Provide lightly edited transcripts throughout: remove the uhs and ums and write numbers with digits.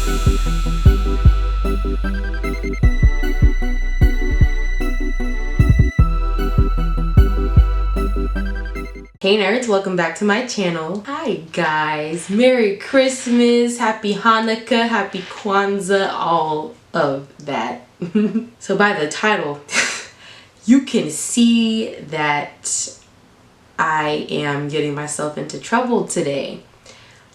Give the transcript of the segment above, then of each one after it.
Hey nerds, welcome back to my channel. Hi guys, Merry Christmas, Happy Hanukkah, Happy Kwanzaa, all of that. So by the title, you can see that I am getting myself into trouble today.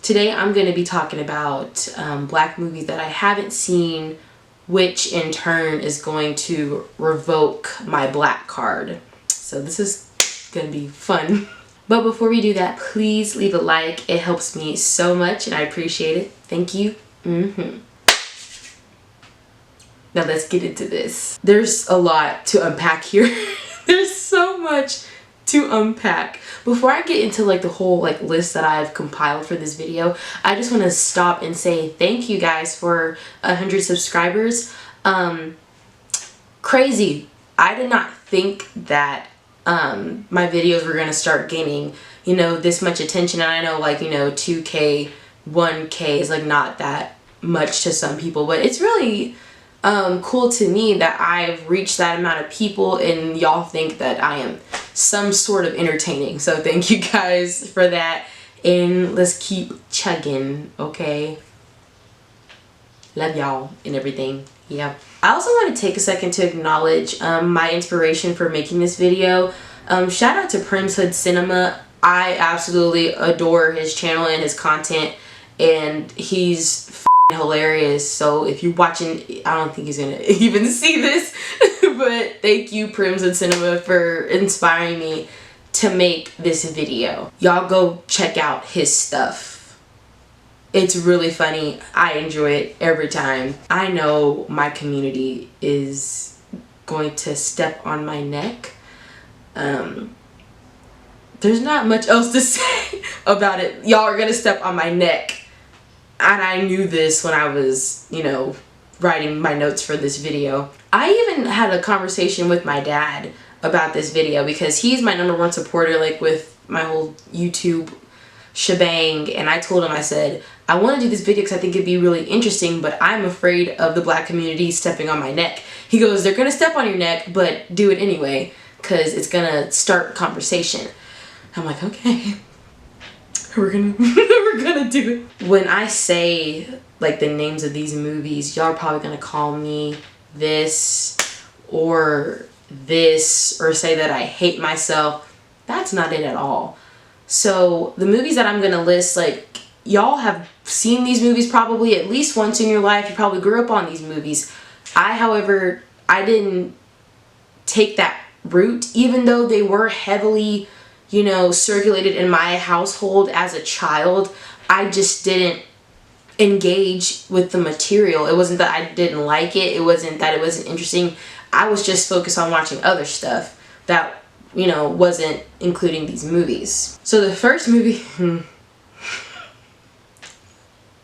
Today I'm going to be talking about black movies that I haven't seen, which in turn is going to revoke my black card. So this is going to be fun. But before we do that, please leave a like. It helps me so much and I appreciate it. Thank you. Now let's get into this. There's a lot to unpack here. There's so much to unpack. Before I get into like the whole like list that I've compiled for this video, I just want to stop and say thank you guys for 100 subscribers. Crazy. I did not think that my videos were gonna start gaining, you know, this much attention. And I know, like, you know, 2K, 1K is like not that much to some people, but it's really cool to me that I've reached that amount of people and y'all think that I am some sort of entertaining. So thank you guys for that, and let's keep chugging, okay? Love y'all and everything. Yeah. I also want to take a second to acknowledge my inspiration for making this video. Shout out to Primm's Hood Cinema. I absolutely adore his channel and his content, and he's hilarious. So if you're watching, I don't think he's gonna even see this, but thank you Primm's Hood Cinema for inspiring me to make this video. Y'all go check out his stuff. It's really funny. I enjoy it every time. I know my community is going to step on my neck. There's not much else to say about it. Y'all are gonna step on my neck. And I knew this when I was, you know, writing my notes for this video. I even had a conversation with my dad about this video because he's my #1 supporter, like with my whole YouTube shebang. And I told him, I said, I want to do this video because I think it'd be really interesting, but I'm afraid of the black community stepping on my neck. He goes, they're gonna step on your neck, but do it anyway because it's gonna start conversation. I'm like, okay, we're gonna do it. When I say like the names of these movies, y'all are probably gonna call me this or say that I hate myself. That's not it at all. So the movies that I'm gonna list, like, y'all have seen these movies probably at least once in your life. You probably grew up on these movies. However, I didn't take that route, even though they were heavily, you know, circulated in my household as a child. I just didn't engage with the material. It wasn't that I didn't like it. It wasn't that it wasn't interesting. I was just focused on watching other stuff that, you know, wasn't including these movies. So the first movie,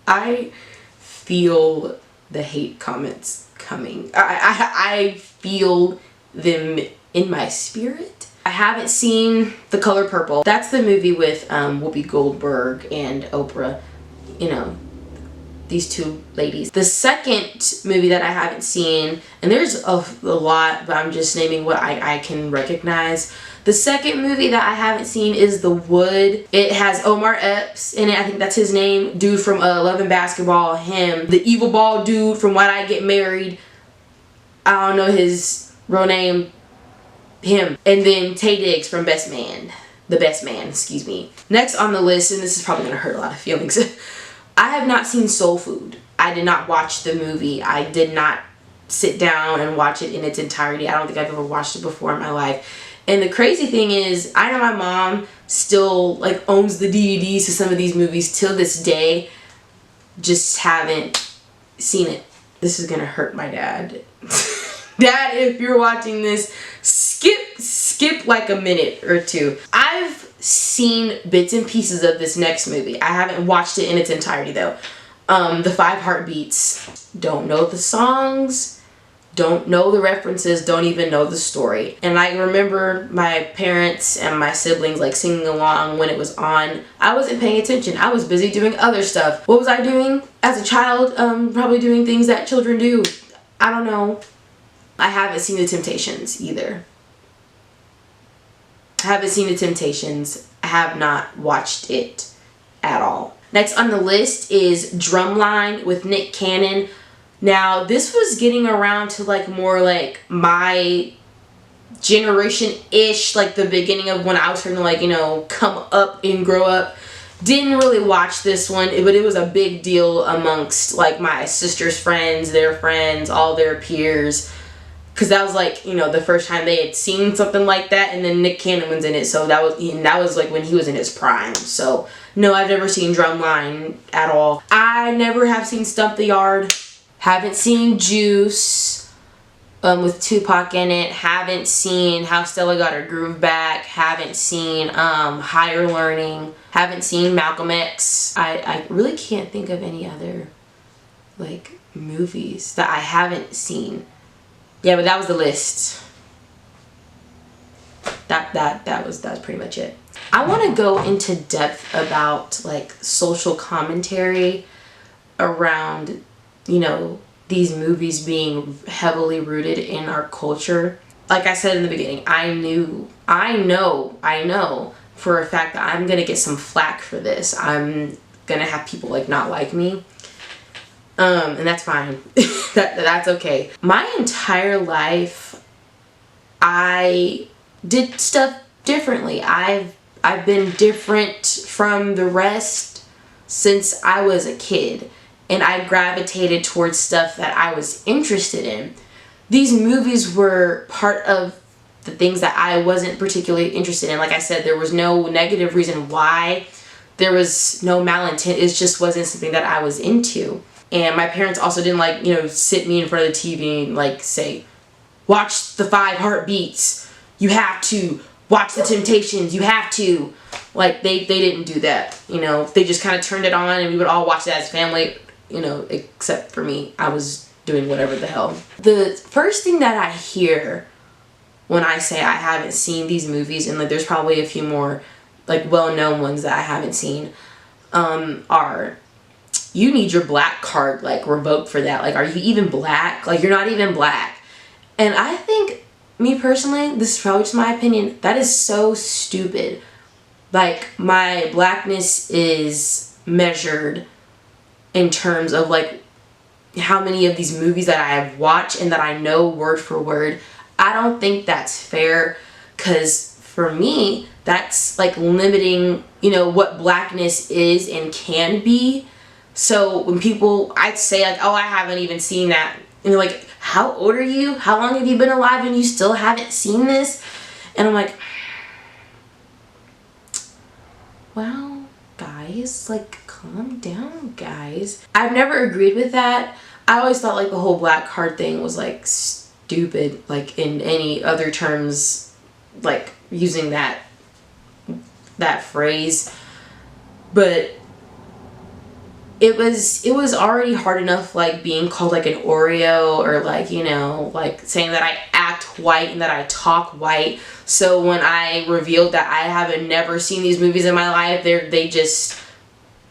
I feel the hate comments coming. I feel them in my spirit. I haven't seen The Color Purple. That's the movie with Whoopi Goldberg and Oprah, you know, these two ladies. The second movie that I haven't seen, and there's a lot, but I'm just naming what I can recognize. The second movie that I haven't seen is The Wood. It has Omar Epps in it. I think that's his name. Dude from Love and Basketball. Him. The evil bald dude from Why Did I Get Married. I don't know his real name. Him. And then Taye Diggs from Best Man. The Best Man, excuse me. Next on the list, and this is probably going to hurt a lot of feelings. I have not seen Soul Food. I did not watch the movie. I did not sit down and watch it in its entirety. I don't think I've ever watched it before in my life. And the crazy thing is, I know my mom still like owns the DVDs to some of these movies till this day. Just haven't seen it. This is gonna hurt my dad. Dad, if you're watching this, skip like a minute or two. I've seen bits and pieces of this next movie. I haven't watched it in its entirety though. The 5 Heartbeats. Don't know the songs. don't know the references, don't even know the story. And I remember my parents and my siblings like singing along when it was on. I wasn't paying attention. I was busy doing other stuff. What was I doing as a child? Probably doing things that children do. I don't know. I haven't seen The Temptations either. I haven't seen The Temptations. I have not watched it at all. Next on the list is Drumline with Nick Cannon. Now, this was getting around to like more like my generation-ish, like the beginning of when I was starting to like, you know, come up and grow up. Didn't really watch this one, but it was a big deal amongst like my sister's friends, their friends, all their peers. Because that was like, you know, the first time they had seen something like that, and then Nick Cannon was in it, so that was like when he was in his prime. So no, I've never seen Drumline at all. I never have seen Stump the Yard. Haven't seen Juice with Tupac in it. Haven't seen How Stella Got Her Groove Back. Haven't seen Higher Learning. Haven't seen Malcolm X. I really can't think of any other like movies that I haven't seen. Yeah, but that was the list. That was pretty much it. I want to go into depth about like social commentary around, you know, these movies being heavily rooted in our culture. Like I said in the beginning, I know for a fact that I'm gonna get some flack for this. I'm gonna have people like not like me. And that's fine. That's okay. My entire life, I did stuff differently. I've been different from the rest since I was a kid, and I gravitated towards stuff that I was interested in. These movies were part of the things that I wasn't particularly interested in. Like I said, there was no negative reason why. There was no malintent. It just wasn't something that I was into. And my parents also didn't like, you know, sit me in front of the TV and like say, watch the 5 Heartbeats. You have to watch The Temptations. You have to. Like they didn't do that. You know, they just kind of turned it on and we would all watch it as family, you know, except for me. I was doing whatever the hell. The first thing that I hear when I say I haven't seen these movies, and like there's probably a few more like well-known ones that I haven't seen, are, you need your black card like revoked for that. Like, are you even black? Like, you're not even black. And I think, me personally, this is probably just my opinion, that is so stupid. Like, my blackness is measured in terms of like how many of these movies that I have watched and that I know word for word. I don't think that's fair, because for me, that's like limiting, you know, what blackness is and can be. So when people, I'd say like, oh, I haven't even seen that. And they're like, how old are you? How long have you been alive and you still haven't seen this? And I'm like, well, guys, like, calm down, guys. I've never agreed with that. I always thought like the whole black card thing was like stupid, like in any other terms, like using that phrase. But it was already hard enough like being called like an Oreo, or like, you know, like saying that I act white and that I talk white. So when I revealed that I haven't never seen these movies in my life, they just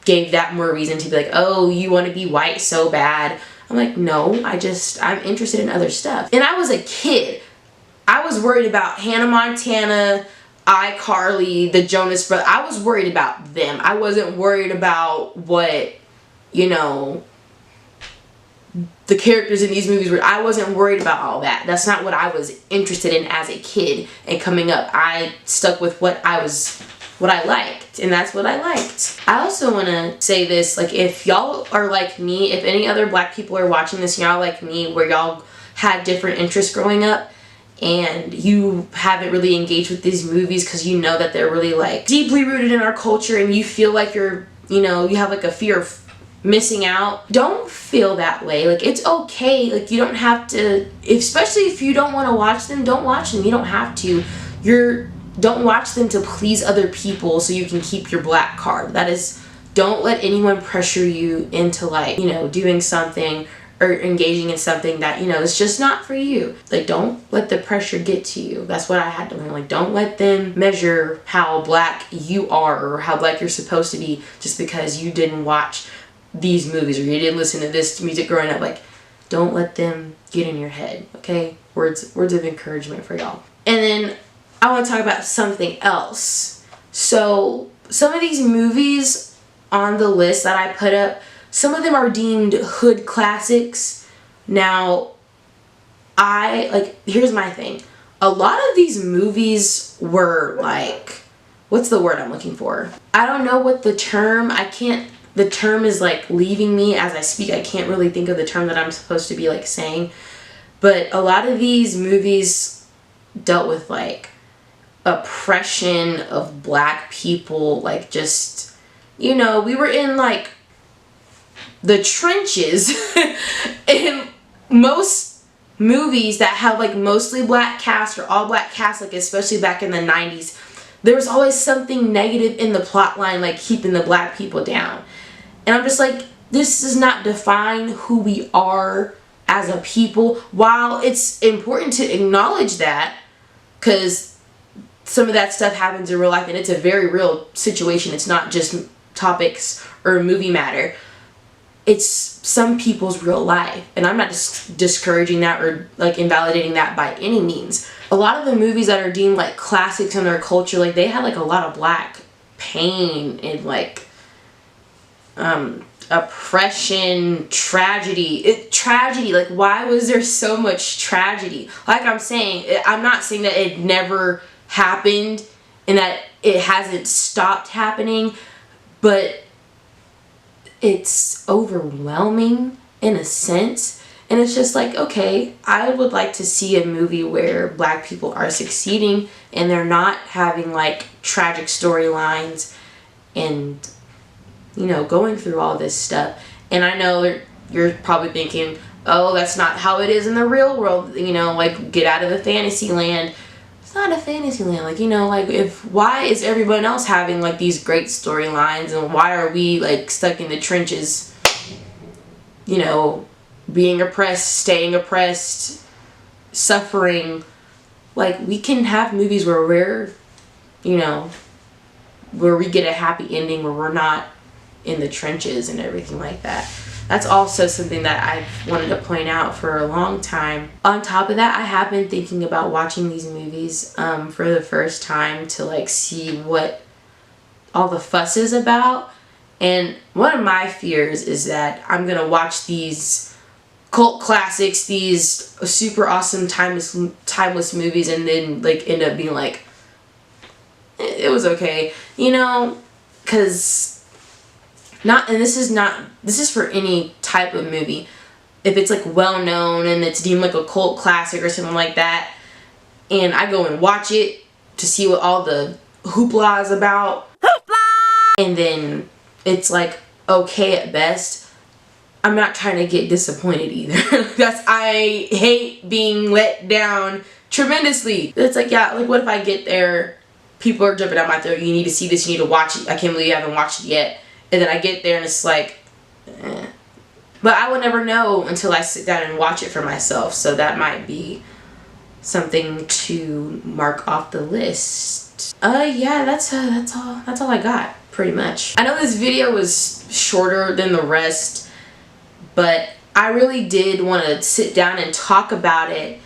gave that more reason to be like, oh, you want to be white so bad. I'm like, no, I'm interested in other stuff. And I was a kid. I was worried about Hannah Montana, iCarly, the Jonas Brothers. I was worried about them. I wasn't worried about what, you know, the characters in these movies were. I wasn't worried about all that. That's not what I was interested in as a kid and coming up. I stuck with what I liked, and that's what I liked. I also want to say this, like, if y'all are like me, if any other black people are watching this, y'all like me, where y'all had different interests growing up, and you haven't really engaged with these movies because you know that they're really like deeply rooted in our culture, and you feel like you're, you know, you have like a fear of missing out. Don't feel that way. Like, it's okay. Like, you don't have to, especially if you don't want to watch them, don't watch them. You don't have to. Don't watch them to please other people so you can keep your black card. That is, don't let anyone pressure you into like, you know, doing something or engaging in something that, you know, is just not for you. Like, don't let the pressure get to you. That's what I had to learn. Like, don't let them measure how black you are or how black you're supposed to be just because you didn't watch these movies or you didn't listen to this music growing up. Like, don't let them get in your head, okay? Words of encouragement for y'all. And then I want to talk about something else. So some of these movies on the list that I put up, some of them are deemed hood classics. Now, here's my thing. A lot of these movies were like, what's the word I'm looking for? I don't know what the term, the term is like leaving me as I speak. I can't really think of the term that I'm supposed to be like saying. But a lot of these movies dealt with like oppression of black people, like just, you know, we were in like the trenches in most movies that have like mostly black cast or all black cast, like especially back in the 90s, there was always something negative in the plot line, like keeping the black people down. And I'm just like, this does not define who we are as a people. While it's important to acknowledge that, because some of that stuff happens in real life and it's a very real situation. It's not just topics or movie matter. It's some people's real life. And I'm not discouraging that or like invalidating that by any means. A lot of the movies that are deemed like classics in their culture, like they had like a lot of black pain and like oppression, tragedy. Like, why was there so much tragedy? Like I'm saying, I'm not saying that it never happened and that it hasn't stopped happening, but it's overwhelming in a sense. And it's just like, okay, I would like to see a movie where black people are succeeding and they're not having like tragic storylines and, you know, going through all this stuff. And I know you're probably thinking, oh, that's not how it is in the real world, you know, like get out of the fantasy land. It's not a fantasy land. Like, you know, like why is everyone else having like these great storylines and why are we like stuck in the trenches, you know, being oppressed, staying oppressed, suffering? Like, we can have movies where we're, you know, where we get a happy ending, where we're not in the trenches and everything like that. That's also something that I've wanted to point out for a long time. On top of that, I have been thinking about watching these movies for the first time to like see what all the fuss is about. And one of my fears is that I'm gonna watch these cult classics, these super awesome timeless movies, and then like end up being like, it was okay, you know, because this is for any type of movie. If it's like well known and it's deemed like a cult classic or something like that, and I go and watch it to see what all the hoopla is about, and then it's like okay at best, I'm not trying to get disappointed either. I hate being let down tremendously. It's like, yeah, like what if I get there, people are jumping out my throat, you need to see this, you need to watch it, I can't believe you haven't watched it yet. And then I get there and it's like, eh. But I will never know until I sit down and watch it for myself. So that might be something to mark off the list. Yeah, that's all I got, pretty much. I know this video was shorter than the rest, but I really did want to sit down and talk about it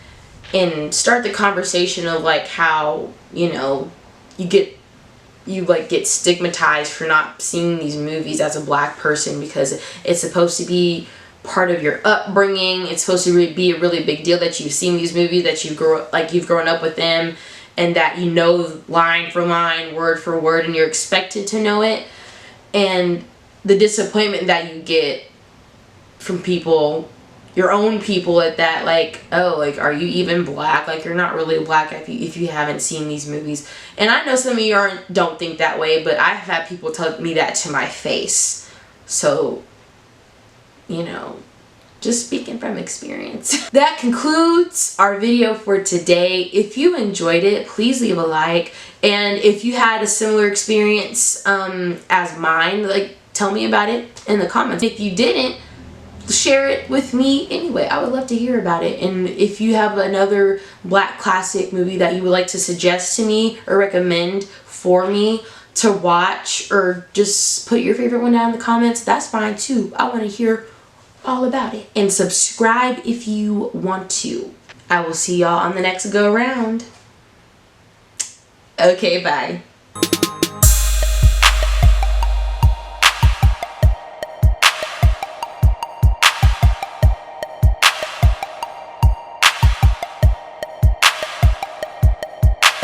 and start the conversation of like how, you know, you get stigmatized for not seeing these movies as a black person because it's supposed to be part of your upbringing. It's supposed to be a really big deal that you've seen these movies, that you've grown up with them, and that you know line for line, word for word, and you're expected to know it. And the disappointment that you get from people, your own people at that, like, oh, like, are you even black? Like, you're not really black if you haven't seen these movies. And I know some of you don't think that way, but I've had people tell me that to my face. So, you know, just speaking from experience. That concludes our video for today. If you enjoyed it, please leave a like. And if you had a similar experience as mine, like, tell me about it in the comments. If you didn't, share it with me anyway. I would love to hear about it. And if you have another Black classic movie that you would like to suggest to me or recommend for me to watch, or just put your favorite one down in the comments, that's fine too. I want to hear all about it. And subscribe if you want to. I will see y'all on the next go round. Okay, bye.